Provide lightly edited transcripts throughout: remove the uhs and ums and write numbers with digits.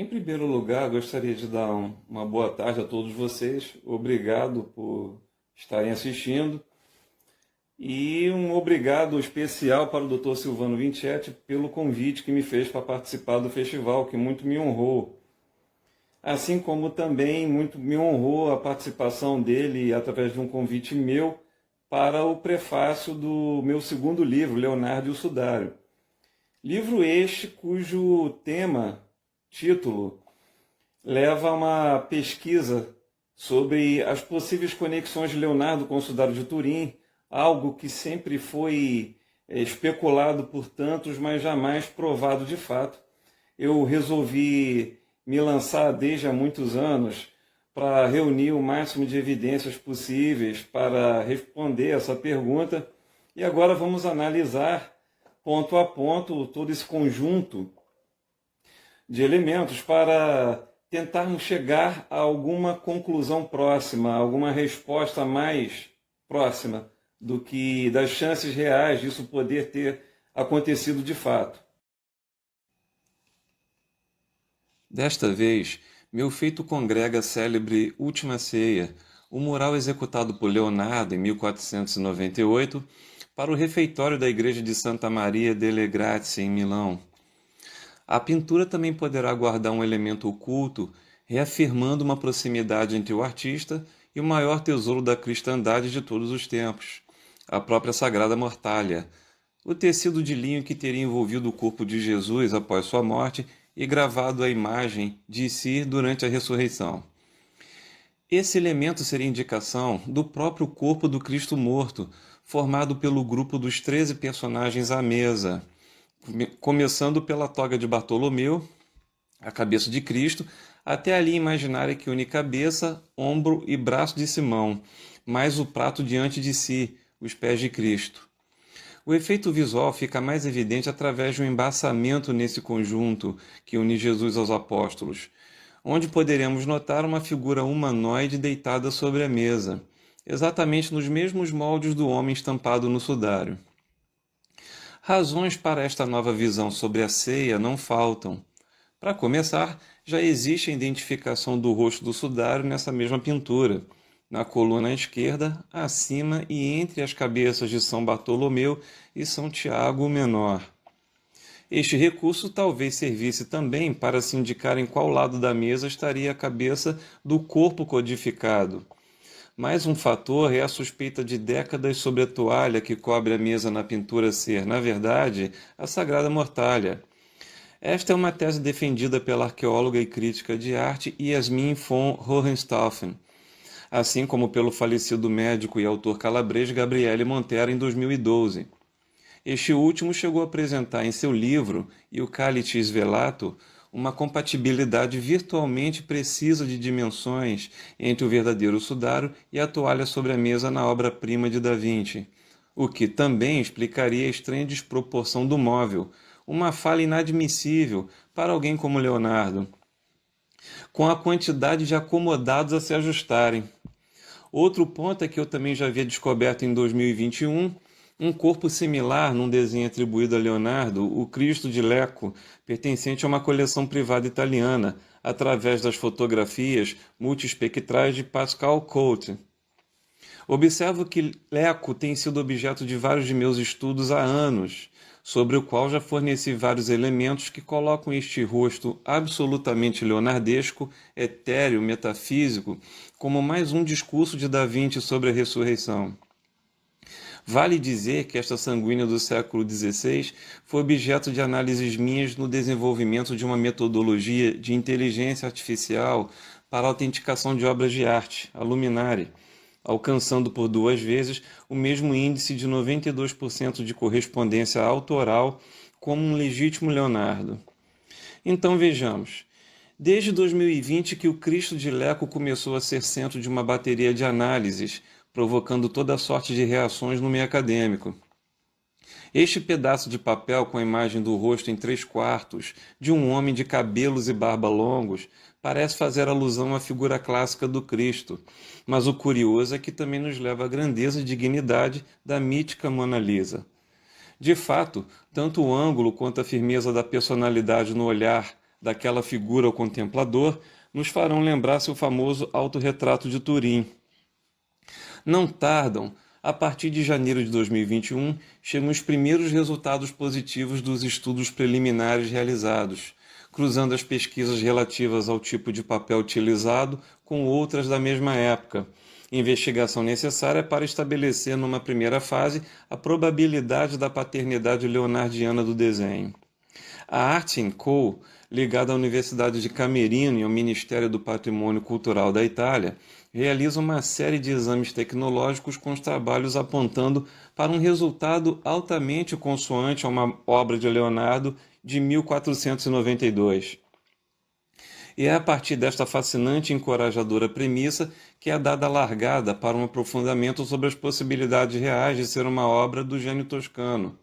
Em primeiro lugar, gostaria de dar uma boa tarde a todos vocês. Obrigado por estarem assistindo. E um obrigado especial para o Dr. Silvano Vincetti pelo convite que me fez para participar do festival, que muito me honrou. Assim como também muito me honrou a participação dele através de um convite meu para o prefácio do meu segundo livro, Leonardo e o Sudário. Livro este cujo título, leva a uma pesquisa sobre as possíveis conexões de Leonardo com o Sudário de Turim, algo que sempre foi especulado por tantos, mas jamais provado de fato. Eu resolvi me lançar desde há muitos anos para reunir o máximo de evidências possíveis para responder essa pergunta, e agora vamos analisar ponto a ponto todo esse conjunto de elementos para tentarmos chegar a alguma conclusão próxima, alguma resposta mais próxima do que das chances reais disso poder ter acontecido de fato. Desta vez, meu feito congrega a célebre Última Ceia, o mural executado por Leonardo em 1498 para o refeitório da igreja de Santa Maria delle Grazie, em Milão. A pintura também poderá guardar um elemento oculto, reafirmando uma proximidade entre o artista e o maior tesouro da cristandade de todos os tempos, a própria Sagrada Mortalha, o tecido de linho que teria envolvido o corpo de Jesus após sua morte e gravado a imagem de si durante a ressurreição. Esse elemento seria indicação do próprio corpo do Cristo morto, formado pelo grupo dos 13 personagens à mesa, começando pela toga de Bartolomeu, a cabeça de Cristo, até a linha imaginária que une cabeça, ombro e braço de Simão, mais o prato diante de si, os pés de Cristo. O efeito visual fica mais evidente através de um embaçamento nesse conjunto que une Jesus aos apóstolos, onde poderemos notar uma figura humanoide deitada sobre a mesa, exatamente nos mesmos moldes do homem estampado no sudário. Razões para esta nova visão sobre a ceia não faltam. Para começar, já existe a identificação do rosto do sudário nessa mesma pintura, na coluna esquerda, acima e entre as cabeças de São Bartolomeu e São Tiago o Menor. Este recurso talvez servisse também para se indicar em qual lado da mesa estaria a cabeça do corpo codificado. Mais um fator é a suspeita de décadas sobre a toalha que cobre a mesa na pintura ser, na verdade, a Sagrada Mortalha. Esta é uma tese defendida pela arqueóloga e crítica de arte Yasmin von Hohenstaufen, assim como pelo falecido médico e autor calabrês Gabriele Montero em 2012. Este último chegou a apresentar em seu livro E o Cálice Svelato uma compatibilidade virtualmente precisa de dimensões entre o verdadeiro sudário e a toalha sobre a mesa na obra-prima de Da Vinci, o que também explicaria a estranha desproporção do móvel, uma falha inadmissível para alguém como Leonardo, com a quantidade de acomodados a se ajustarem. Outro ponto é que eu também já havia descoberto em 2021 um corpo similar num desenho atribuído a Leonardo, o Cristo de Lecco, pertencente a uma coleção privada italiana, através das fotografias multiespectrais de Pascal Cotte. Observo que Lecco tem sido objeto de vários de meus estudos há anos, sobre o qual já forneci vários elementos que colocam este rosto absolutamente leonardesco, etéreo, metafísico, como mais um discurso de Da Vinci sobre a ressurreição. Vale dizer que esta sanguínea do século XVI foi objeto de análises minhas no desenvolvimento de uma metodologia de inteligência artificial para a autenticação de obras de arte, a Luminare, alcançando por 2 vezes o mesmo índice de 92% de correspondência autoral como um legítimo Leonardo. Então vejamos. Desde 2020 que o Cristo de Lecco começou a ser centro de uma bateria de análises, provocando toda sorte de reações no meio acadêmico. Este pedaço de papel com a imagem do rosto em 3/4 de um homem de cabelos e barba longos parece fazer alusão à figura clássica do Cristo, mas o curioso é que também nos leva à grandeza e dignidade da mítica Mona Lisa. De fato, tanto o ângulo quanto a firmeza da personalidade no olhar, daquela figura ao contemplador nos farão lembrar seu famoso autorretrato de Turim. Não tardam, a partir de janeiro de 2021, chegam os primeiros resultados positivos dos estudos preliminares realizados, cruzando as pesquisas relativas ao tipo de papel utilizado com outras da mesma época, investigação necessária para estabelecer numa primeira fase a probabilidade da paternidade leonardiana do desenho. A Art Co., ligada à Universidade de Camerino e ao Ministério do Patrimônio Cultural da Itália, realiza uma série de exames tecnológicos com os trabalhos apontando para um resultado altamente consoante a uma obra de Leonardo de 1492. E é a partir desta fascinante e encorajadora premissa que é dada a largada para um aprofundamento sobre as possibilidades reais de ser uma obra do gênio toscano.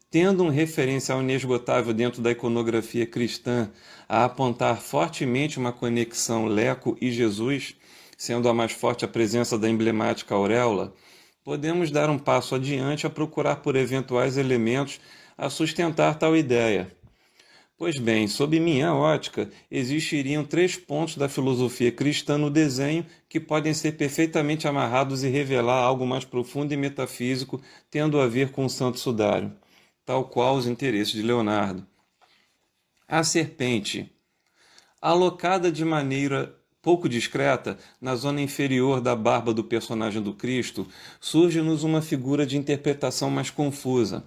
Tendo um referencial inesgotável dentro da iconografia cristã a apontar fortemente uma conexão Leco e Jesus, sendo a mais forte a presença da emblemática auréola, podemos dar um passo adiante a procurar por eventuais elementos a sustentar tal ideia. Pois bem, sob minha ótica, existiriam 3 pontos da filosofia cristã no desenho que podem ser perfeitamente amarrados e revelar algo mais profundo e metafísico, tendo a ver com o santo sudário, tal qual os interesses de Leonardo. A serpente, alocada de maneira pouco discreta na zona inferior da barba do personagem do Cristo, surge-nos uma figura de interpretação mais confusa.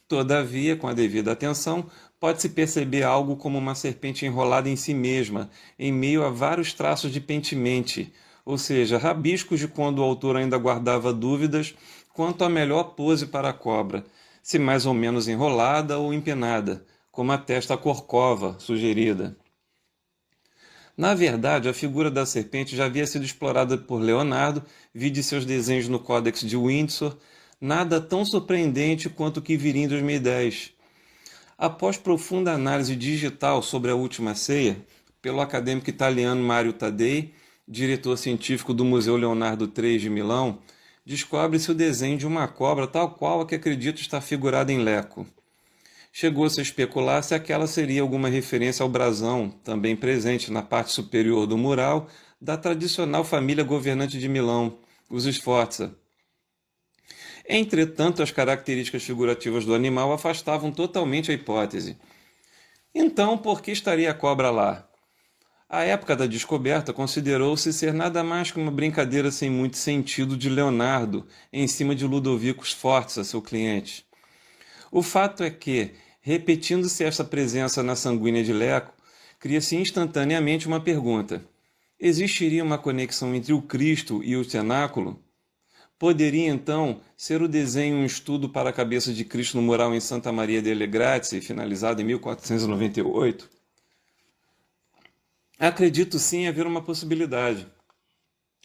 Todavia, com a devida atenção, pode-se perceber algo como uma serpente enrolada em si mesma, em meio a vários traços de pentimente, ou seja, rabiscos de quando o autor ainda guardava dúvidas quanto à melhor pose para a cobra, se mais ou menos enrolada ou empenada, como a testa corcova sugerida. Na verdade, a figura da serpente já havia sido explorada por Leonardo, vide seus desenhos no Códex de Windsor, nada tão surpreendente quanto o que viria em 2010. Após profunda análise digital sobre a Última Ceia, pelo acadêmico italiano Mario Taddei, diretor científico do Museu Leonardo III de Milão, descobre-se o desenho de uma cobra tal qual a que acredito estar figurada em Leco. Chegou-se a especular se aquela seria alguma referência ao brasão, também presente na parte superior do mural, da tradicional família governante de Milão, os Sforza. Entretanto, as características figurativas do animal afastavam totalmente a hipótese. Então, por que estaria a cobra lá? À época da descoberta, considerou-se ser nada mais que uma brincadeira sem muito sentido de Leonardo em cima de Ludovico Sforza, seu cliente. O fato é que, repetindo-se esta presença na sanguínea de Leco, cria-se instantaneamente uma pergunta. Existiria uma conexão entre o Cristo e o cenáculo? Poderia, então, ser o desenho um estudo para a cabeça de Cristo no mural em Santa Maria delle Grazie, finalizado em 1498? Acredito sim haver uma possibilidade.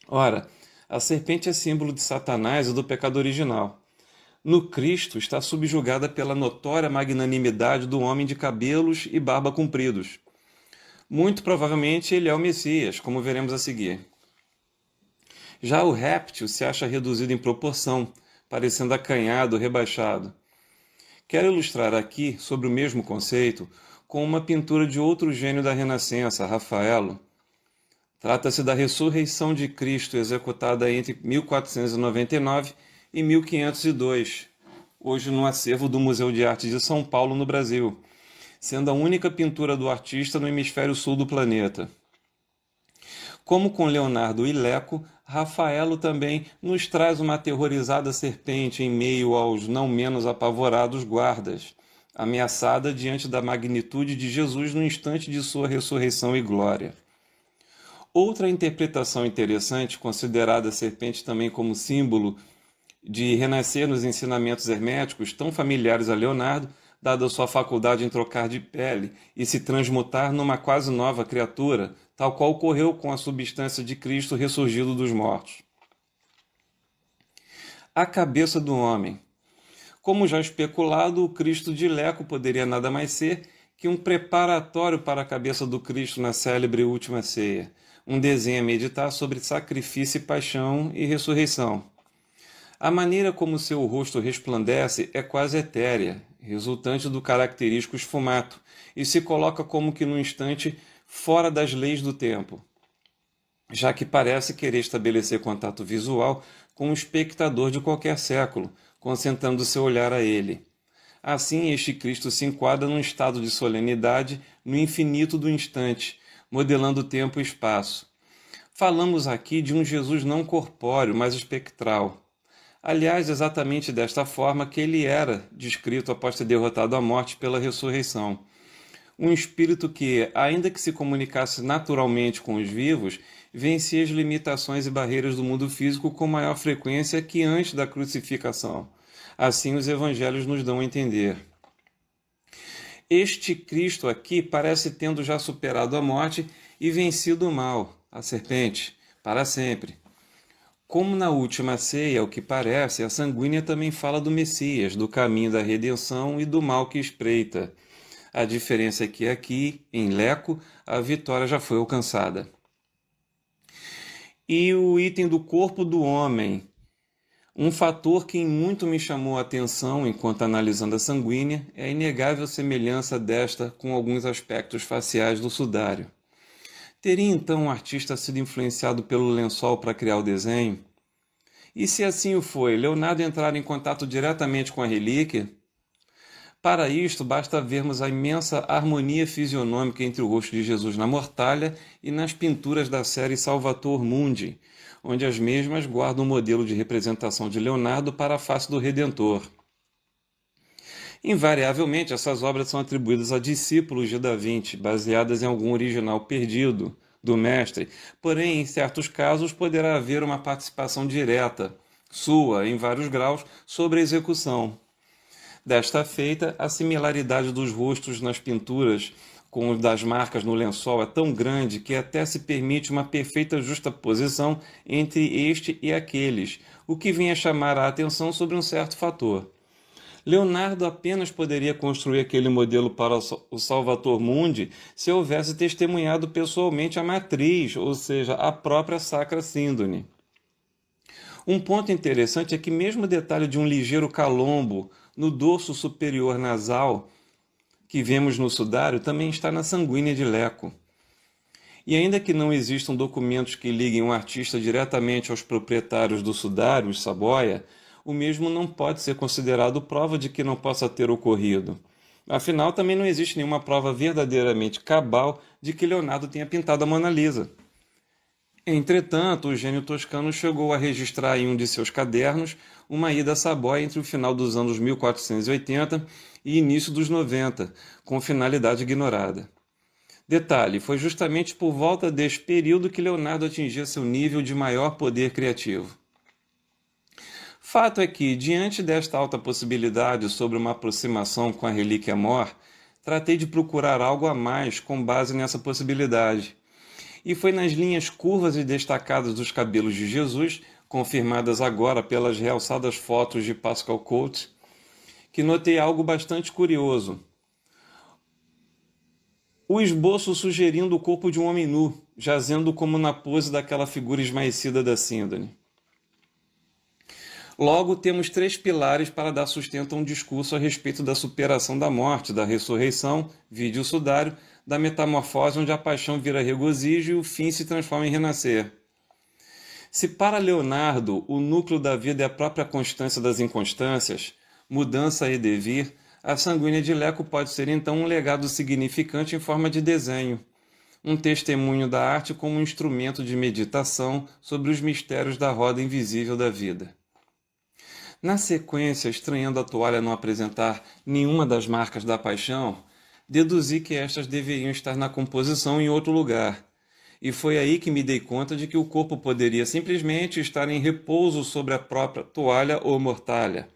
Ora, a serpente é símbolo de Satanás e do pecado original. No Cristo está subjugada pela notória magnanimidade do homem de cabelos e barba compridos. Muito provavelmente ele é o Messias, como veremos a seguir. Já o réptil se acha reduzido em proporção, parecendo acanhado, rebaixado. Quero ilustrar aqui, sobre o mesmo conceito, com uma pintura de outro gênio da Renascença, Rafaelo. Trata-se da ressurreição de Cristo, executada entre 1499 e 1502, hoje no acervo do Museu de Arte de São Paulo, no Brasil, sendo a única pintura do artista no hemisfério sul do planeta. Como com Leonardo e Leco, Rafaelo também nos traz uma aterrorizada serpente em meio aos não menos apavorados guardas, ameaçada diante da magnitude de Jesus no instante de sua ressurreição e glória. Outra interpretação interessante, considerada a serpente também como símbolo de renascer nos ensinamentos herméticos tão familiares a Leonardo, dada sua faculdade em trocar de pele e se transmutar numa quase nova criatura, tal qual ocorreu com a substância de Cristo ressurgido dos mortos. A cabeça do homem. Como já especulado, o Cristo de Leco poderia nada mais ser que um preparatório para a cabeça do Cristo na célebre Última Ceia, um desenho a meditar sobre sacrifício, paixão e ressurreição. A maneira como seu rosto resplandece é quase etérea, resultante do característico esfumato, e se coloca como que num instante fora das leis do tempo, já que parece querer estabelecer contato visual com o espectador de qualquer século, concentrando seu olhar a ele. Assim, este Cristo se enquadra num estado de solenidade no infinito do instante, modelando tempo e espaço. Falamos aqui de um Jesus não corpóreo, mas espectral. Aliás, exatamente desta forma que ele era descrito após ter derrotado a morte pela ressurreição. Um espírito que, ainda que se comunicasse naturalmente com os vivos, vencia as limitações e barreiras do mundo físico com maior frequência que antes da crucificação. Assim os evangelhos nos dão a entender. Este Cristo aqui parece tendo já superado a morte e vencido o mal, a serpente, para sempre. Como na última ceia, ao que parece, a sanguínea também fala do Messias, do caminho da redenção e do mal que espreita. A diferença é que aqui, em Leco, a vitória já foi alcançada. E o item do corpo do homem. Um fator que muito me chamou a atenção enquanto analisando a sanguínea é a inegável semelhança desta com alguns aspectos faciais do sudário. Teria então o artista sido influenciado pelo lençol para criar o desenho? E se assim o foi, Leonardo entrar em contato diretamente com a relíquia? Para isto, basta vermos a imensa harmonia fisionômica entre o rosto de Jesus na mortalha e nas pinturas da série Salvator Mundi, onde as mesmas guardam um modelo de representação de Leonardo para a face do Redentor. Invariavelmente, essas obras são atribuídas a discípulos de Da Vinci, baseadas em algum original perdido do mestre, porém, em certos casos, poderá haver uma participação direta, sua, em vários graus, sobre a execução. Desta feita, a similaridade dos rostos nas pinturas com os das marcas no lençol é tão grande que até se permite uma perfeita justaposição entre este e aqueles, o que vem a chamar a atenção sobre um certo fator. Leonardo apenas poderia construir aquele modelo para o Salvator Mundi se houvesse testemunhado pessoalmente a matriz, ou seja, a própria Sacra Síndone. Um ponto interessante é que mesmo o detalhe de um ligeiro calombo no dorso superior nasal que vemos no sudário também está na sanguínea de Leco. E ainda que não existam documentos que liguem um artista diretamente aos proprietários do sudário, os Saboia, o mesmo não pode ser considerado prova de que não possa ter ocorrido. Afinal, também não existe nenhuma prova verdadeiramente cabal de que Leonardo tenha pintado a Mona Lisa. Entretanto, o gênio toscano chegou a registrar em um de seus cadernos uma ida a Saboia entre o final dos anos 1480 e início dos 90, com finalidade ignorada. Detalhe, foi justamente por volta deste período que Leonardo atingia seu nível de maior poder criativo. Fato é que, diante desta alta possibilidade sobre uma aproximação com a relíquia mor, tratei de procurar algo a mais com base nessa possibilidade. E foi nas linhas curvas e destacadas dos cabelos de Jesus, confirmadas agora pelas realçadas fotos de Pascal Cote, que notei algo bastante curioso. O esboço sugerindo o corpo de um homem nu, jazendo como na pose daquela figura esmaecida da Síndone. Logo, temos três pilares para dar sustento a um discurso a respeito da superação da morte, da ressurreição, vide o sudário, da metamorfose onde a paixão vira regozijo e o fim se transforma em renascer. Se para Leonardo o núcleo da vida é a própria constância das inconstâncias, mudança e devir, a sanguínea de Leco pode ser então um legado significante em forma de desenho, um testemunho da arte como um instrumento de meditação sobre os mistérios da roda invisível da vida. Na sequência, estranhando a toalha não apresentar nenhuma das marcas da paixão, deduzi que estas deveriam estar na composição em outro lugar. E foi aí que me dei conta de que o corpo poderia simplesmente estar em repouso sobre a própria toalha ou mortalha.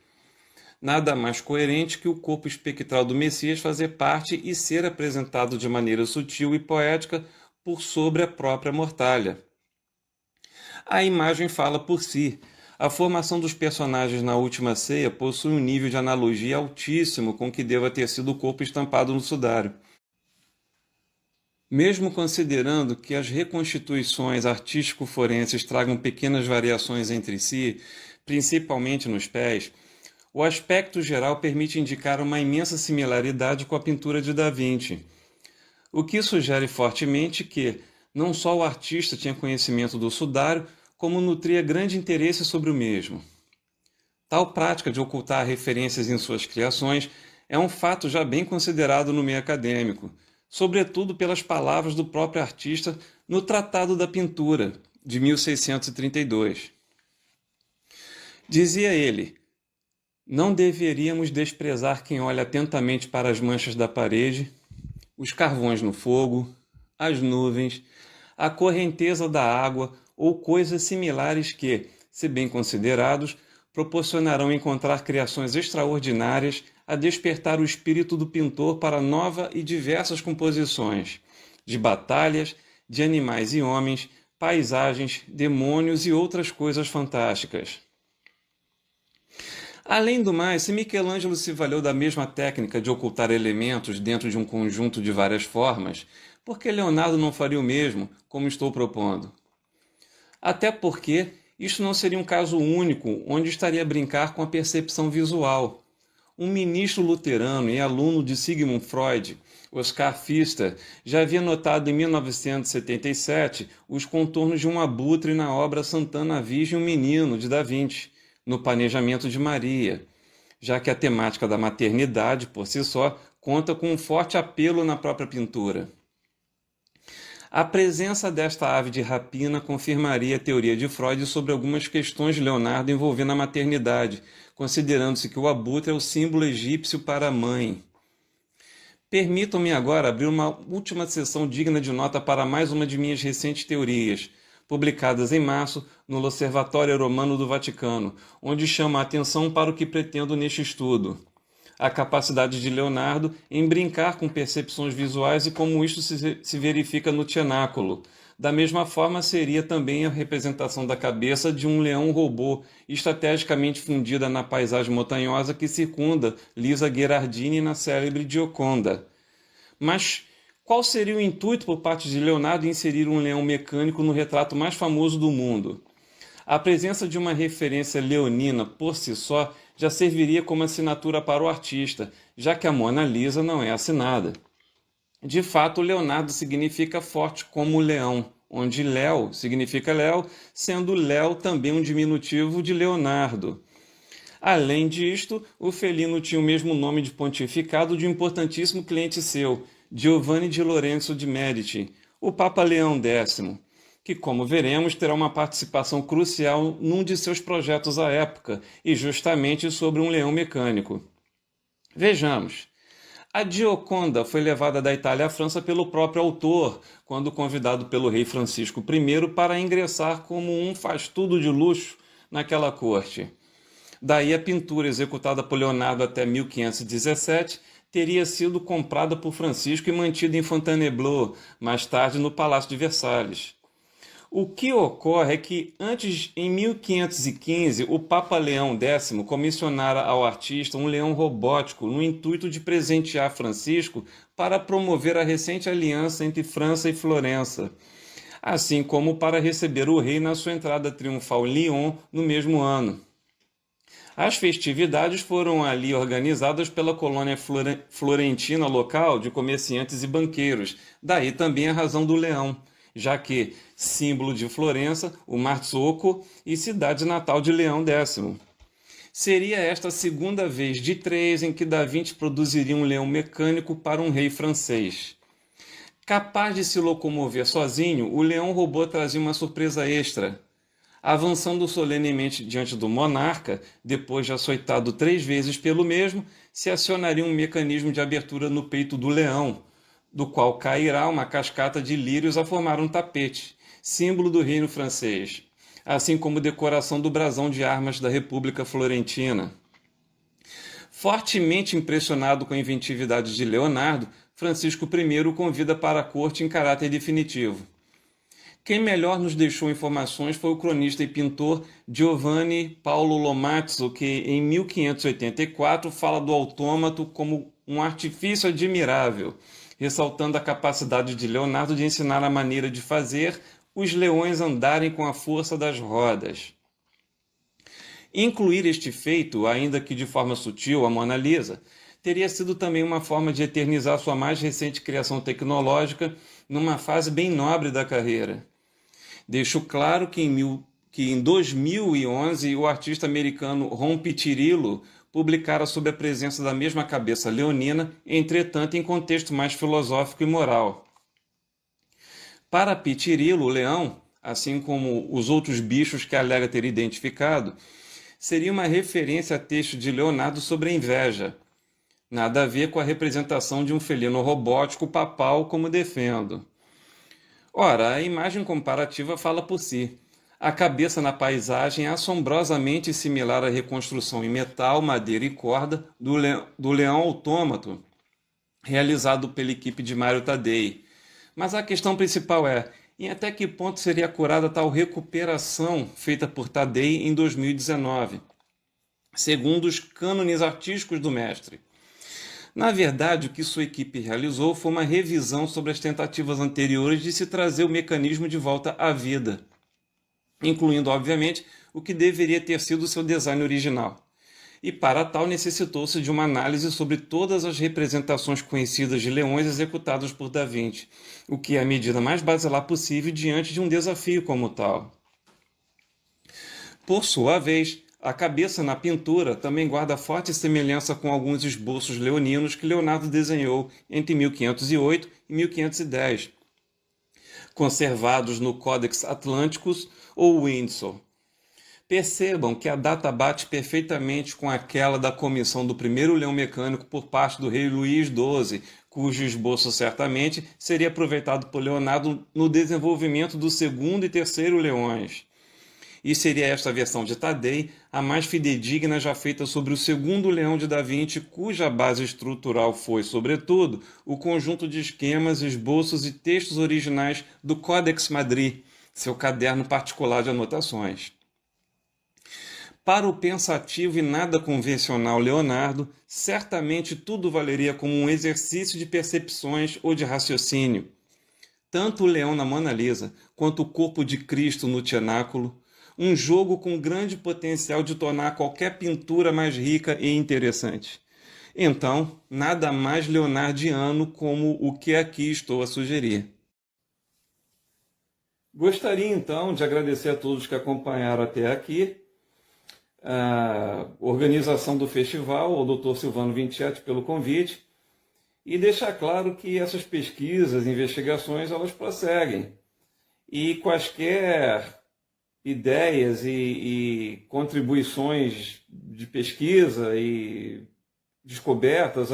Nada mais coerente que o corpo espectral do Messias fazer parte e ser apresentado de maneira sutil e poética por sobre a própria mortalha. A imagem fala por si. A formação dos personagens na Última Ceia possui um nível de analogia altíssimo com o que deva ter sido o corpo estampado no sudário. Mesmo considerando que as reconstituições artístico-forenses tragam pequenas variações entre si, principalmente nos pés, O aspecto geral permite indicar uma imensa similaridade com a pintura de Da Vinci, o que sugere fortemente que não só o artista tinha conhecimento do sudário, como nutria grande interesse sobre o mesmo. Tal prática de ocultar referências em suas criações é um fato já bem considerado no meio acadêmico, sobretudo pelas palavras do próprio artista no Tratado da Pintura, de 1632. Dizia ele: não deveríamos desprezar quem olha atentamente para as manchas da parede, os carvões no fogo, as nuvens, a correnteza da água ou coisas similares que, se bem considerados, proporcionarão encontrar criações extraordinárias a despertar o espírito do pintor para nova e diversas composições, de batalhas, de animais e homens, paisagens, demônios e outras coisas fantásticas. Além do mais, se Michelangelo se valeu da mesma técnica de ocultar elementos dentro de um conjunto de várias formas, por que Leonardo não faria o mesmo, como estou propondo? Até porque isso não seria um caso único onde estaria a brincar com a percepção visual. Um ministro luterano e aluno de Sigmund Freud, Oscar Pfister, já havia notado em 1977 os contornos de um abutre na obra Santana Virgem e o Menino, de Da Vinci, no Planejamento de Maria, já que a temática da maternidade, por si só, conta com um forte apelo na própria pintura. A presença desta ave de rapina confirmaria a teoria de Freud sobre algumas questões de Leonardo envolvendo a maternidade, considerando-se que o abutre é o símbolo egípcio para a mãe. Permitam-me agora abrir uma última sessão digna de nota para mais uma de minhas recentes teorias, publicadas em março no L'Osservatore Romano do Vaticano, onde chama a atenção para o que pretendo neste estudo: a capacidade de Leonardo em brincar com percepções visuais e como isto se verifica no cenáculo. Da mesma forma, seria também a representação da cabeça de um leão robô, estrategicamente fundida na paisagem montanhosa que circunda Lisa Gherardini na célebre Gioconda. Mas qual seria o intuito por parte de Leonardo em inserir um leão mecânico no retrato mais famoso do mundo? A presença de uma referência leonina por si só já serviria como assinatura para o artista, já que a Mona Lisa não é assinada. De fato, Leonardo significa forte como leão, onde Léo significa Léo, sendo Léo também um diminutivo de Leonardo. Além disto, o felino tinha o mesmo nome de pontificado de um importantíssimo cliente seu, Giovanni di Lorenzo de Medici, o Papa Leão X, que, como veremos, terá uma participação crucial num de seus projetos à época, e justamente sobre um leão mecânico. Vejamos. A Gioconda foi levada da Itália à França pelo próprio autor, quando convidado pelo rei Francisco I para ingressar como um faz-tudo de luxo naquela corte. Daí a pintura, executada por Leonardo até 1517, teria sido comprada por Francisco e mantida em Fontainebleau, mais tarde no Palácio de Versalhes. O que ocorre é que, antes, em 1515, o Papa Leão X comissionara ao artista um leão robótico no intuito de presentear Francisco para promover a recente aliança entre França e Florença, assim como para receber o rei na sua entrada triunfal em Lyon no mesmo ano. As festividades foram ali organizadas pela colônia florentina local de comerciantes e banqueiros, daí também a razão do leão, já que, símbolo de Florença, o Marzocco e cidade natal de Leão X. Seria esta a segunda vez de 3 em que Da Vinci produziria um leão mecânico para um rei francês. Capaz de se locomover sozinho, o leão robô trazia uma surpresa extra. Avançando solenemente diante do monarca, depois de açoitado 3 vezes pelo mesmo, se acionaria um mecanismo de abertura no peito do leão, do qual cairá uma cascata de lírios a formar um tapete, símbolo do reino francês, assim como decoração do brasão de armas da República Florentina. Fortemente impressionado com a inventividade de Leonardo, Francisco I o convida para a corte em caráter definitivo. Quem melhor nos deixou informações foi o cronista e pintor Giovanni Paolo Lomazzo, que em 1584 fala do autômato como um artifício admirável, ressaltando a capacidade de Leonardo de ensinar a maneira de fazer os leões andarem com a força das rodas. Incluir este feito, ainda que de forma sutil, a Mona Lisa, teria sido também uma forma de eternizar sua mais recente criação tecnológica numa fase bem nobre da carreira. Deixo claro que em 2011 o artista americano Ron Pitirillo publicara sobre a presença da mesma cabeça leonina, entretanto em contexto mais filosófico e moral. Para Pitirillo, o leão, assim como os outros bichos que alega ter identificado, seria uma referência a texto de Leonardo sobre a inveja. Nada a ver com a representação de um felino robótico papal, como defendo. Ora, a imagem comparativa fala por si. A cabeça na paisagem é assombrosamente similar à reconstrução em metal, madeira e corda do leão autômato, realizado pela equipe de Mário Taddei. Mas a questão principal é, em até que ponto seria curada tal recuperação feita por Taddei em 2019, segundo os cânones artísticos do mestre? Na verdade, o que sua equipe realizou foi uma revisão sobre as tentativas anteriores de se trazer o mecanismo de volta à vida, incluindo, obviamente, o que deveria ter sido seu design original. E para tal necessitou-se de uma análise sobre todas as representações conhecidas de leões executados por Da Vinci, o que é a medida mais basilar possível diante de um desafio como tal. Por sua vez, a cabeça na pintura também guarda forte semelhança com alguns esboços leoninos que Leonardo desenhou entre 1508 e 1510, conservados no Codex Atlanticus ou Windsor. Percebam que a data bate perfeitamente com aquela da comissão do primeiro leão mecânico por parte do rei Luís XII, cujo esboço certamente seria aproveitado por Leonardo no desenvolvimento do segundo e terceiro leões. E seria esta versão de Taddei a mais fidedigna já feita sobre o segundo leão de Da Vinci, cuja base estrutural foi, sobretudo, o conjunto de esquemas, esboços e textos originais do Codex Madri, seu caderno particular de anotações. Para o pensativo e nada convencional Leonardo, certamente tudo valeria como um exercício de percepções ou de raciocínio. Tanto o leão na Mona Lisa, quanto o corpo de Cristo no cenáculo, um jogo com grande potencial de tornar qualquer pintura mais rica e interessante. Então, nada mais leonardiano como o que aqui estou a sugerir. Gostaria então de agradecer a todos que acompanharam até aqui a organização do festival, ao Dr. Silvano Vincenti pelo convite, e deixar claro que essas pesquisas, investigações, elas prosseguem. E quaisquer ideias e contribuições de pesquisa e descobertas,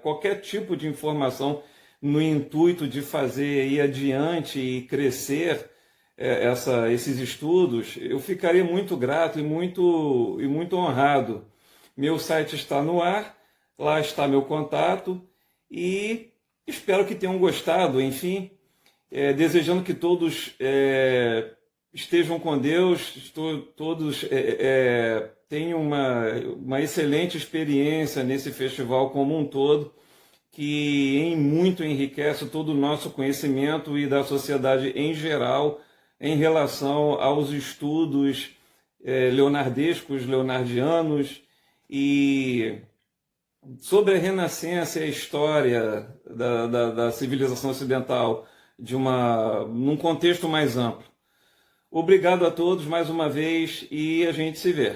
qualquer tipo de informação no intuito de fazer ir adiante e crescer esses estudos, eu ficaria muito grato e muito honrado. Meu site está no ar, lá está meu contato e espero que tenham gostado. Enfim, desejando que todos estejam com Deus, todos tenham uma excelente experiência nesse festival como um todo, que em muito enriquece todo o nosso conhecimento e da sociedade em geral, em relação aos estudos leonardescos, leonardianos, e sobre a renascença e a história da civilização ocidental num contexto mais amplo. Obrigado a todos mais uma vez e a gente se vê.